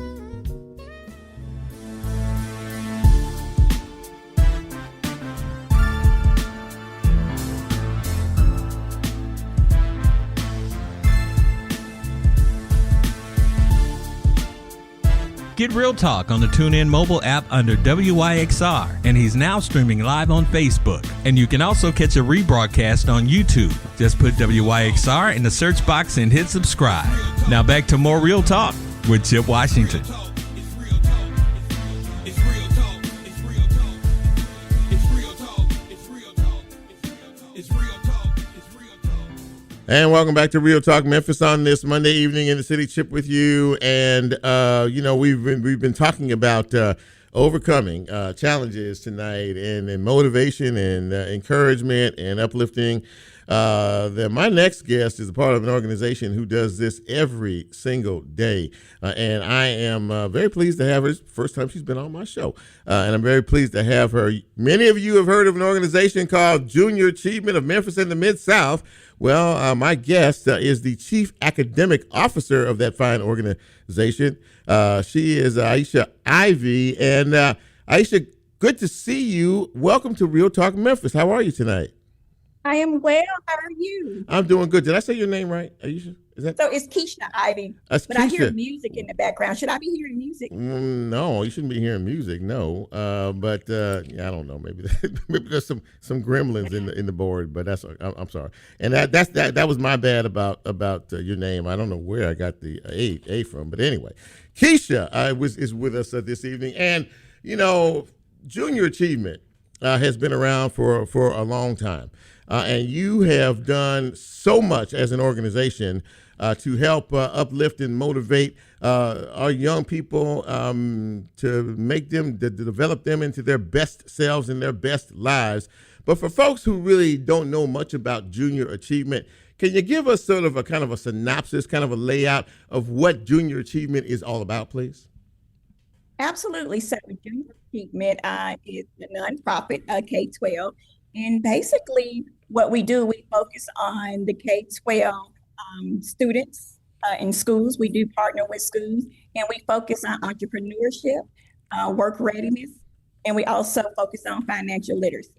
Get Real Talk on the TuneIn mobile app under WYXR, and he's now streaming live on Facebook. And you can also catch a rebroadcast on YouTube. Just put WYXR in the search box and hit subscribe. Now back to more Real Talk with Chip Washington. And welcome back to Real Talk Memphis on this Monday evening in the city. Chip with you, and we've been talking about overcoming challenges tonight, and motivation and encouragement and uplifting. My next guest is a part of an organization who does this every single day, and I am very pleased to have her. It's the first time she's been on my show, and I'm very pleased to have her. Many of you have heard of an organization called Junior Achievement of Memphis and the Mid-South. Well, my guest is the Chief Academic Officer of that fine organization. She is Kesha Ivy. And Kesha, good to see you. Welcome to Real Talk Memphis. How are you tonight? I am well. How are you? I'm doing good. Did I say your name right? Are you sure? Is that So it's Kesha Ivy. That's But I hear Kesha. music in the background. Should I be hearing music? No, you shouldn't be hearing music. No, but I don't know. Maybe maybe there's some gremlins in the board. But I'm sorry. And that was my bad about your name. I don't know where I got the A from. But anyway, Kesha is with us this evening, and Junior Achievement has been around for a long time, and you have done so much as an organization to help uplift and motivate our young people to make them, to develop them into their best selves and their best lives. But for folks who really don't know much about Junior Achievement, can you give us sort of a kind of a synopsis, kind of a layout of what Junior Achievement is all about, please? Absolutely. So Junior Achievement is a nonprofit, K-12. And basically what we do, we focus on the K-12 students in schools. We do partner with schools, and we focus on entrepreneurship, work readiness, and we also focus on financial literacy.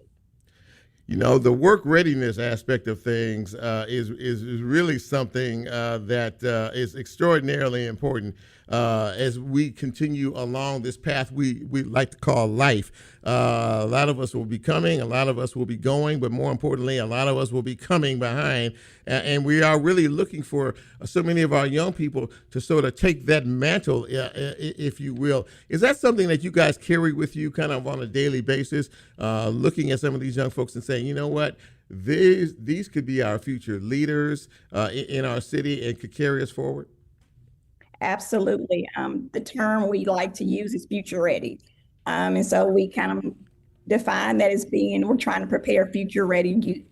The work readiness aspect of things is really something that is extraordinarily important as we continue along this path we like to call life. A lot of us will be coming, a lot of us will be going, but more importantly, a lot of us will be coming behind. And we are really looking for so many of our young people to sort of take that mantle, if you will. Is that something that you guys carry with you kind of on a daily basis, looking at some of these young folks and saying, you know what, these could be our future leaders in our city and could carry us forward? Absolutely. The term we like to use is future ready. And so we kind of define that as being, we're trying to prepare future ready youth.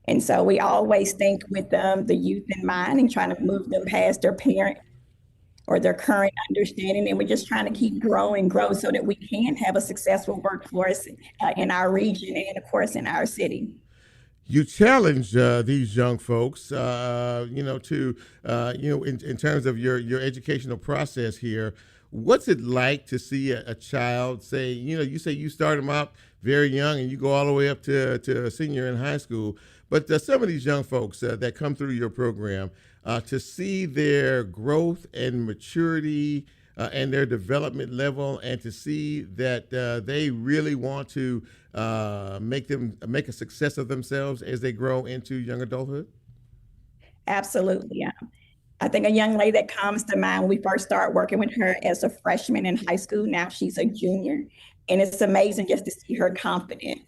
And so we always think with the youth in mind and trying to move them past their parent or their current understanding. And we're just trying to keep grow so that we can have a successful workforce in our region and, of course, in our city. You challenge these young folks, in terms of your educational process here. What's it like to see a child say, you say you start them out very young and you go all the way up to a senior in high school, but some of these young folks that come through your program, to see their growth and maturity and their development level, and to see that they really want to make a success of themselves as they grow into young adulthood? Absolutely. I think a young lady that comes to mind when we first started working with her as a freshman in high school, now she's a junior. And it's amazing just to see her confidence.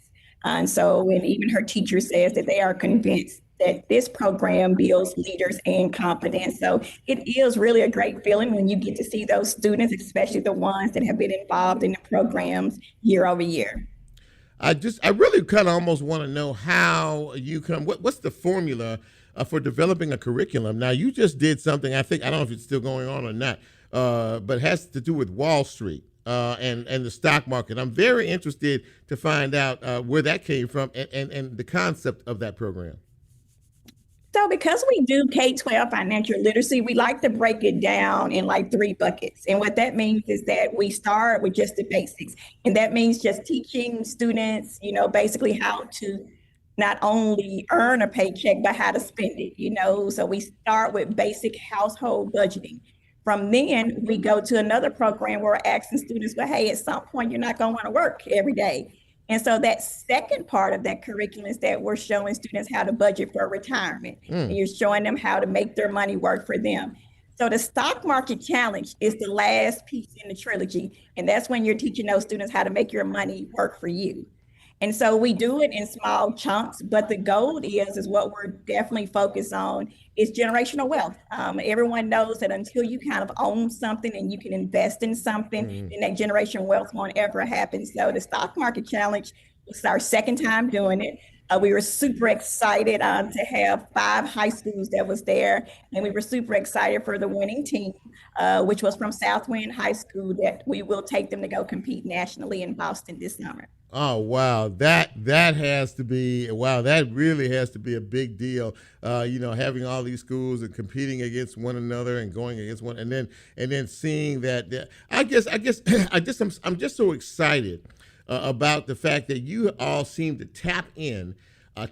And so, and even her teacher says that they are convinced that this program builds leaders and confidence. So it is really a great feeling when you get to see those students, especially the ones that have been involved in the programs year over year. I really kind of almost want to know how you what's the formula for developing a curriculum. Now, you just did something, I don't know if it's still going on or not, but it has to do with Wall Street and the stock market. I'm very interested to find out where that came from and the concept of that program. So because we do K-12 financial literacy, we like to break it down in like 3 buckets. And what that means is that we start with just the basics. And that means just teaching students, basically how to not only earn a paycheck, but how to spend it, So we start with basic household budgeting. From then, we go to another program where we're asking students, well, hey, at some point, you're not going to want to work every day. And so that second part of that curriculum is that we're showing students how to budget for retirement. And you're showing them how to make their money work for them. So the stock market challenge is the last piece in the trilogy. And that's when you're teaching those students how to make your money work for you. And so we do it in small chunks, but the goal is what we're definitely focused on is generational wealth. Everyone knows that until you kind of own something and you can invest in something, then that generational wealth won't ever happen. So the stock market challenge was our second time doing it. We were super excited to have 5 high schools that was there. And we were super excited for the winning team, which was from Southwind High School, that we will take them to go compete nationally in Boston this summer. Oh, wow. That has to be, that really has to be a big deal. Having all these schools and competing against one another and going against one, and then seeing that, I'm just so excited about the fact that you all seem to tap in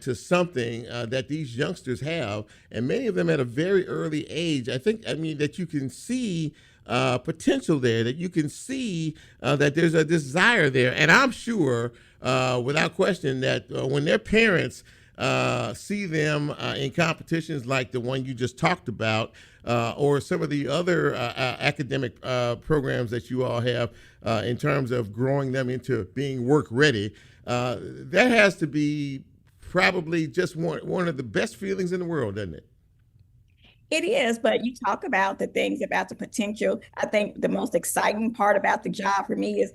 to something that these youngsters have, and many of them at a very early age. That you can see potential there, that you can see that there's a desire there. And I'm sure, without question, that when their parents see them in competitions like the one you just talked about, or some of the other academic programs that you all have in terms of growing them into being work ready, that has to be probably just one of the best feelings in the world, doesn't it? It is, but you talk about the things about the potential. I think the most exciting part about the job for me is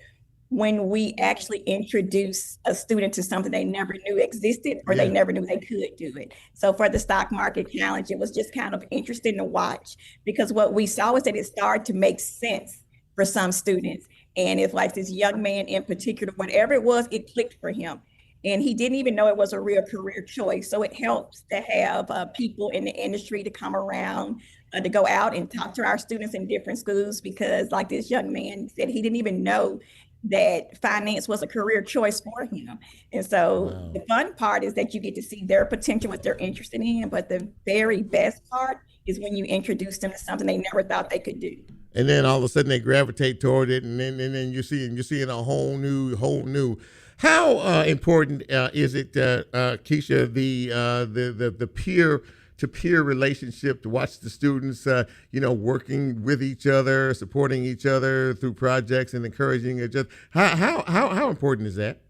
when we actually introduce a student to something they never knew existed or they never knew they could do it. So for the stock market challenge, it was just kind of interesting to watch, because what we saw was that it started to make sense for some students. And it's like this young man in particular, whatever it was, it clicked for him. And he didn't even know it was a real career choice. So it helps to have people in the industry to come around, to go out and talk to our students in different schools, because like this young man said, he didn't even know that finance was a career choice for him. And so the fun part is that you get to see their potential, what they're interested in. But the very best part is when you introduce them to something they never thought they could do. And then all of a sudden they gravitate toward it, and then you're seeing a whole new. How important is it, Kesha, the peer-to-peer relationship, to watch the students, working with each other, supporting each other through projects and encouraging each other? How important is that?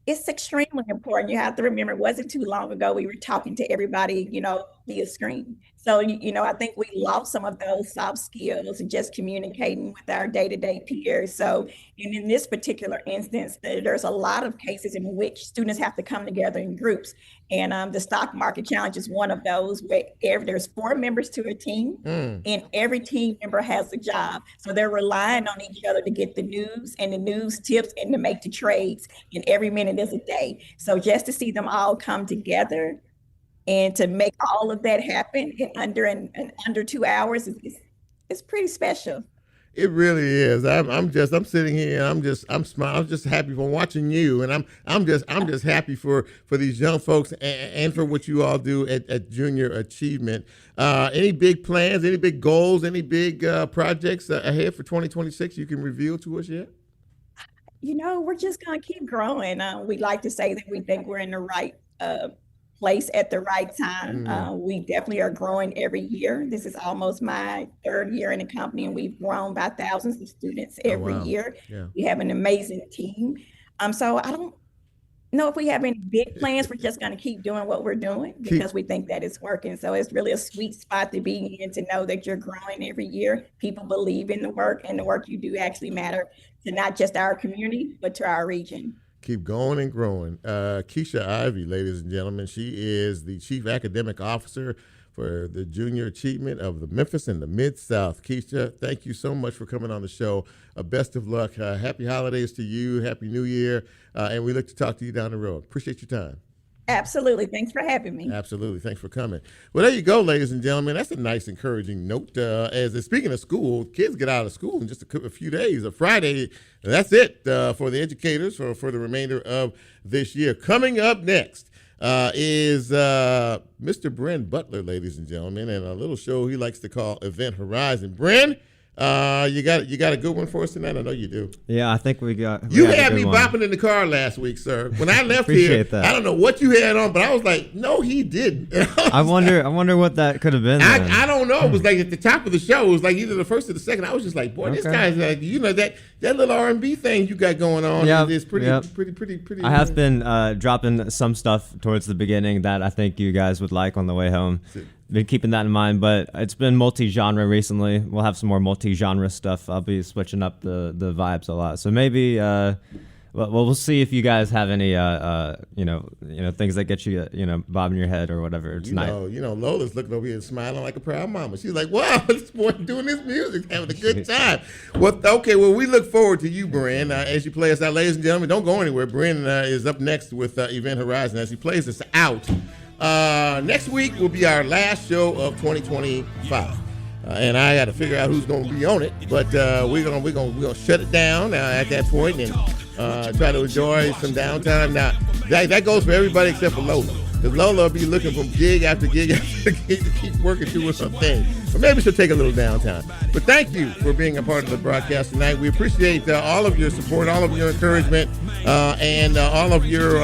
It's extremely important. You have to remember, it wasn't too long ago we were talking to everybody, via screen. So, I think we lost some of those soft skills and just communicating with our day-to-day peers. So, and in this particular instance, there's a lot of cases in which students have to come together in groups. And the stock market challenge is one of those where there's 4 members to a team and every team member has a job. So they're relying on each other to get the news and the news tips and to make the trades. And every minute is a day. So just to see them all come together and to make all of that happen in under 2 hours is pretty special. It really is. I'm sitting here and I'm smiling. I'm just happy for watching you, and I'm just happy for these young folks and for what you all do at Junior Achievement. Any big plans? Any big goals? Any big projects ahead for 2026 you can reveal to us yet? We're just gonna keep growing. We like to say that we think we're in the right place at the right time. We definitely are growing every year. This is almost my 3rd year in the company, and we've grown by thousands of students every year. Yeah. We have an amazing team. So I don't know if we have any big plans. We're just going to keep doing what we're doing because we think that it's working. So it's really a sweet spot to be in, to know that you're growing every year. People believe in the work, and the work you do actually matter to not just our community, but to our region. Keep going and growing. Kesha Ivy, ladies and gentlemen, she is the Chief Academic Officer for the Junior Achievement of the Memphis and the Mid-South. Kesha, thank you so much for coming on the show. Best of luck. Happy holidays to you. Happy New Year. And we look to talk to you down the road. Appreciate your time. Absolutely. Thanks for having me. Absolutely. Thanks for coming. Well, there you go, ladies and gentlemen. That's a nice, encouraging note. Speaking of school, kids get out of school in just a few days. A Friday, that's it for the educators for the remainder of this year. Coming up next is Mr. Bren Butler, ladies and gentlemen, and a little show he likes to call Event Horizon. Bren, you got a good one for us tonight? I know you do. Yeah, I think we got. You had me bopping in the car last week, sir. When I left here, I don't know what you had on, but I was like, no, he didn't. I wonder what that could have been. I don't know. It was like at the top of the show. It was like either the first or the second. I was just like, boy, this guy's like, that little R&B thing you got going on is pretty. I have been dropping some stuff towards the beginning that I think you guys would like on the way home. Been keeping that in mind, but it's been multi-genre recently. We'll have some more multi-genre stuff. I'll be switching up the vibes a lot. So maybe, we'll see if you guys have any, things that get you, bobbing your head or whatever. It's nice. Lola's looking over here and smiling like a proud mama. She's like, wow, this boy doing his music, having a good time. Well, we look forward to you, Bren, as you play us out. Ladies and gentlemen, don't go anywhere. Bren is up next with Event Horizon as he plays us out. Next week will be our last show of 2025, and I got to figure out who's going to be on it. But we're gonna shut it down at that point and try to enjoy some downtime. Now that goes for everybody except for Lola, because Lola will be looking from gig after gig after gig to keep working through her thing. But maybe she'll take a little downtime. But thank you for being a part of the broadcast tonight. We appreciate all of your support, all of your encouragement, and all of your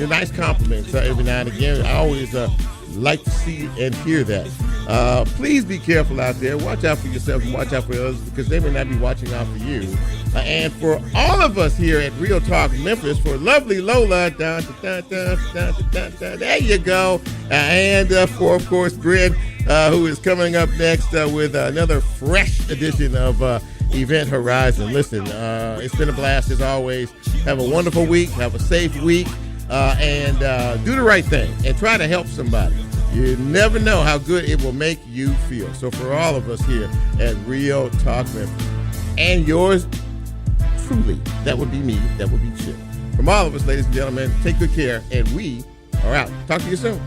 nice compliments every now and again. I always like to see and hear that. Please be careful out there. Watch out for yourself and watch out for others, because they may not be watching out for you. And for all of us here at Real Talk Memphis, for lovely Lola, there you go. And for, of course, Bren, who is coming up next with another fresh edition of Event Horizon. Listen, it's been a blast as always. Have a wonderful week. Have a safe week. And do the right thing and try to help somebody. You never know how good it will make you feel. So for all of us here at Real Talk Memphis, and yours truly, that would be me, that would be Chip. From all of us, ladies and gentlemen, take good care, and we are out. Talk to you soon.